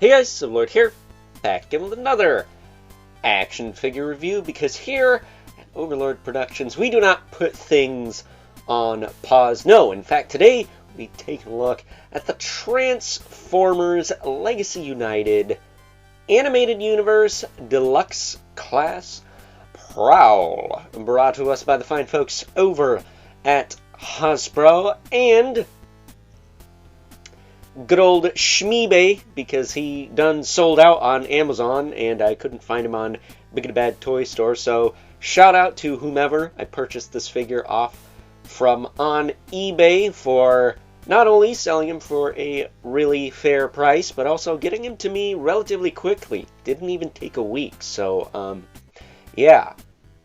Hey guys, Sublord here, back in with another action figure review, because here at Overlord Productions, we do not put things on pause. No, in fact, today we take a look at the Transformers Legacy United Animated Universe Deluxe Class Prowl, brought to us by the fine folks over at Hasbro, and good old Shmeebay, because he done sold out on Amazon and I couldn't find him on Big and Bad Toy Store. So shout out to whomever I purchased this figure off from on eBay for not only selling him for a really fair price, but also getting him to me relatively quickly. Didn't even take a week. So yeah.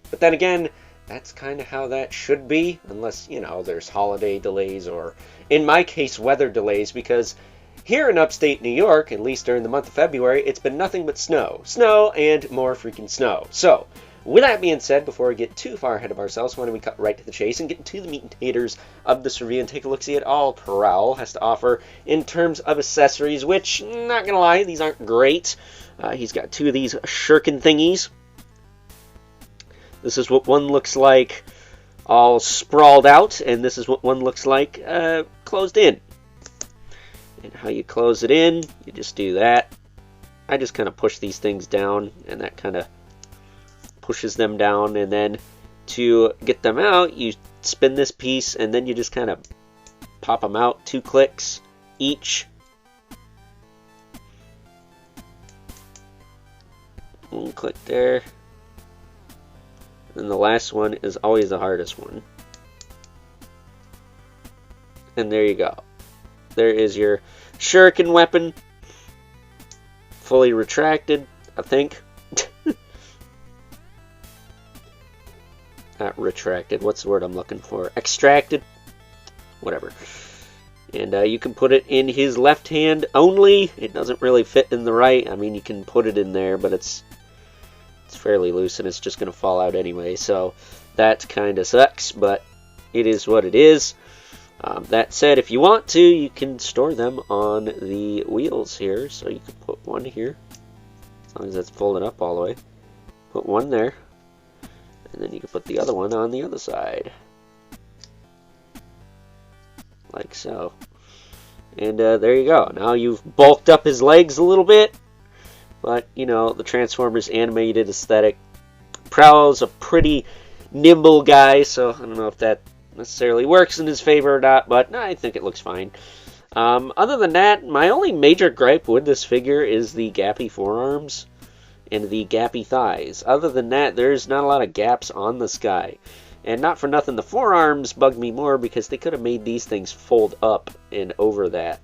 But then again, that's kind of how that should be, unless, you know, there's holiday delays or, in my case, weather delays, because here in upstate New York, at least during the month of February, it's been nothing but snow. Snow and more freaking snow. So, with that being said, before we get too far ahead of ourselves, why don't we cut right to the chase and get into the meat and taters of this review and take a look-see at all Prowl has to offer in terms of accessories, which, not gonna lie, these aren't great. He's got two of these shuriken thingies. This is what one looks like all sprawled out, and this is what one looks like closed in. And how you close it in, you just do that. I just kind of push these things down, and that kind of pushes them down. And then to get them out, you spin this piece, and then you just kind of pop them out. 2 clicks each. 1 click there. And the last one is always the hardest one. And there you go. There is your shuriken weapon. Fully retracted, I think. Not retracted. What's the word I'm looking for? Extracted? Whatever. And you can put it in his left hand only. It doesn't really fit in the right. I mean, you can put it in there, but it's fairly loose and it's just going to fall out anyway, so that kind of sucks, but it is what it is. That said, if you want to, you can store them on the wheels here, so you can put one here, as long as that's folded up all the way. Put one there, and then you can put the other one on the other side, like so. And there you go. Now you've bulked up his legs a little bit. But, you know, the Transformers animated aesthetic. Prowl's a pretty nimble guy, so I don't know if that necessarily works in his favor or not, but I think it looks fine. Other than that, my only major gripe with this figure is the gappy forearms and the gappy thighs. Other than that, there's not a lot of gaps on this guy. And not for nothing, the forearms bug me more because they could have made these things fold up and over that.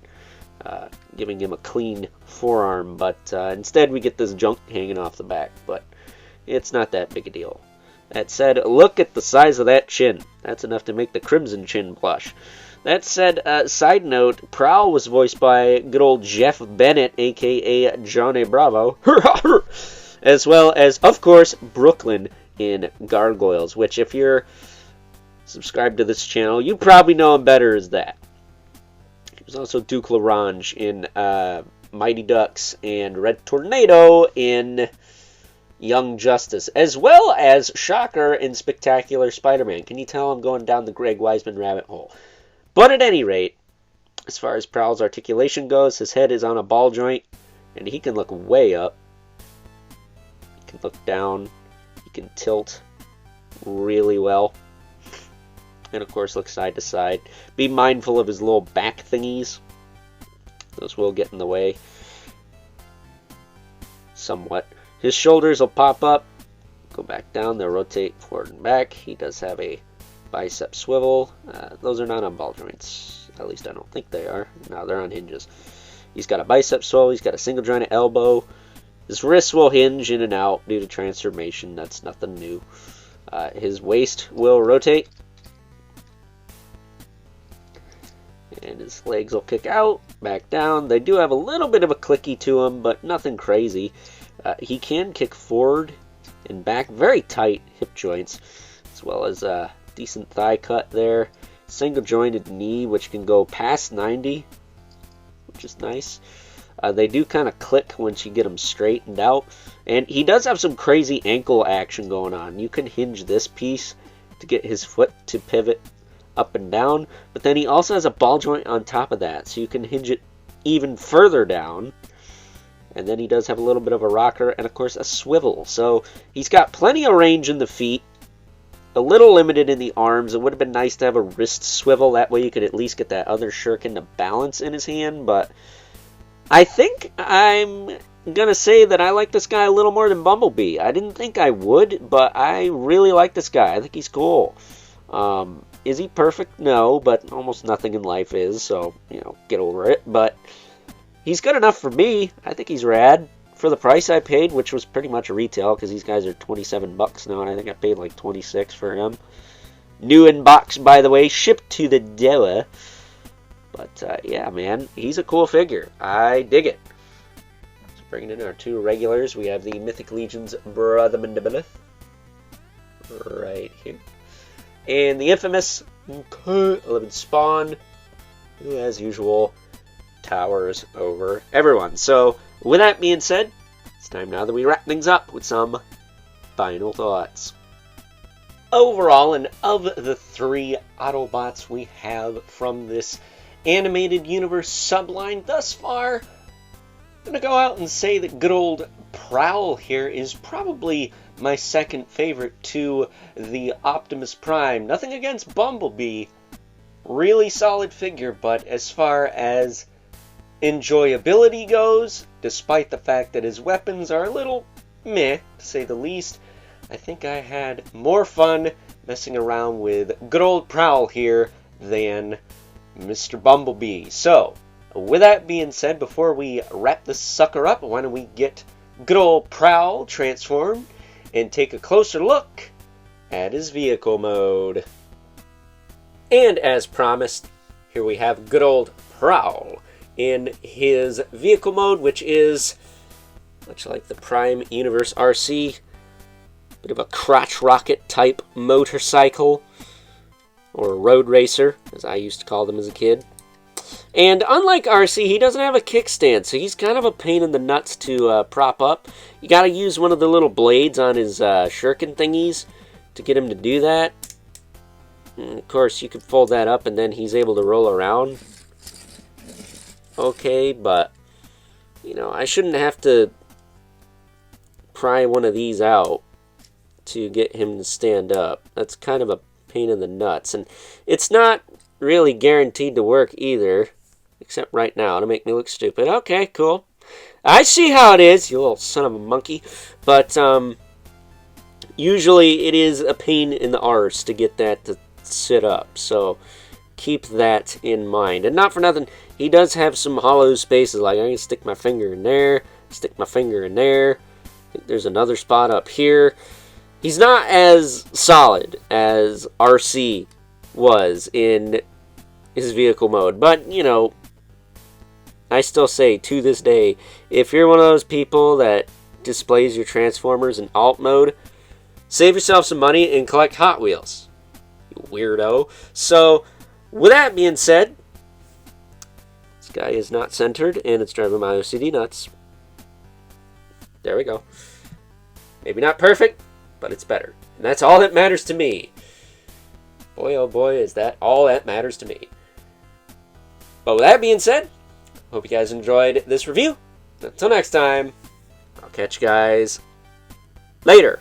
Giving him a clean forearm, but instead we get this junk hanging off the back, but it's not that big a deal. That said, look at the size of that chin. That's enough to make the Crimson Chin blush. That said, side note, Prowl was voiced by good old Jeff Bennett, aka Johnny Bravo, as well as, of course, Brooklyn in Gargoyles, which if you're subscribed to this channel, you probably know him better as that. There's also Duke LaRange in Mighty Ducks and Red Tornado in Young Justice, as well as Shocker in Spectacular Spider-Man. Can you tell I'm going down the Greg Weisman rabbit hole? But at any rate, as far as Prowl's articulation goes, his head is on a ball joint, and he can look way up. He can look down. He can tilt really well. And of course look side to side. Be mindful of his little back thingies. Those will get in the way. Somewhat. His shoulders will pop up. Go back down. They'll rotate forward and back. He does have a bicep swivel. Those are not on ball joints. At least I don't think they are. No, they're on hinges. He's got a bicep swivel. He's got a single jointed elbow. His wrists will hinge in and out due to transformation. That's nothing new. His waist will rotate. And his legs will kick out, back down. They do have a little bit of a clicky to them, but nothing crazy. He can kick forward and back, very tight hip joints, as well as a decent thigh cut there. Single jointed knee, which can go past 90, which is nice. They do kind of click once you get them straightened out. And he does have some crazy ankle action going on. You can hinge this piece to get his foot to pivot up and down. But then he also has a ball joint on top of that. So you can hinge it even further down. And then he does have a little bit of a rocker and, of course, a swivel. So he's got plenty of range in the feet. A little limited in the arms. It would have been nice to have a wrist swivel. That way you could at least get that other shuriken to balance in his hand. But I think I'm going to say that I like this guy a little more than Bumblebee. I didn't think I would, but I really like this guy. I think he's cool. Is he perfect? No, but almost nothing in life is. So, you know, get over it. But he's good enough for me. I think he's rad. For the price I paid, which was pretty much a retail, because these guys are 27 bucks now, and I think I paid like 26 for him. New in box, by the way, shipped to the door. But yeah, man, he's a cool figure. I dig it. Let's bring in our two regulars. We have the Mythic Legion's Brother Mandibilith right here, and the infamous 11 Spawn, who, as usual, towers over everyone. So, with that being said, it's time now that we wrap things up with some final thoughts. Overall, and of the 3 Autobots we have from this animated universe subline thus far, I'm going to go out and say that good old Prowl here is probably my second favorite to the Optimus Prime. Nothing against Bumblebee. Really solid figure, but as far as enjoyability goes, despite the fact that his weapons are a little meh, to say the least, I think I had more fun messing around with good old Prowl here than Mr. Bumblebee. So, with that being said, before we wrap this sucker up, why don't we get good old Prowl transformed and take a closer look at his vehicle mode. And as promised, here we have good old Prowl in his vehicle mode, which is much like the Prime Universe RC, bit of a crotch rocket type motorcycle, or road racer, as I used to call them as a kid. And unlike RC, he doesn't have a kickstand, so he's kind of a pain in the nuts to prop up. You gotta use one of the little blades on his shuriken thingies to get him to do that. And of course, you can fold that up and then he's able to roll around. Okay, but, you know, I shouldn't have to pry one of these out to get him to stand up. That's kind of a pain in the nuts, and it's not really guaranteed to work either, except right now to make me look stupid. Okay, cool. I see how it is, you little son of a monkey. But usually it is a pain in the arse to get that to sit up, so keep that in mind. And not for nothing, he does have some hollow spaces, like I can stick my finger in there, stick my finger in there. I think there's another spot up here. He's not as solid as RC was in his vehicle mode, but, you know, I still say to this day, if you're one of those people that displays your Transformers in alt mode, save yourself some money and collect Hot Wheels, you weirdo. So, with that being said, this guy is not centered, and it's driving my OCD nuts. There we go. Maybe not perfect, but it's better. And that's all that matters to me. Boy, oh boy, is that all that matters to me. But with that being said, hope you guys enjoyed this review. Until next time, I'll catch you guys later.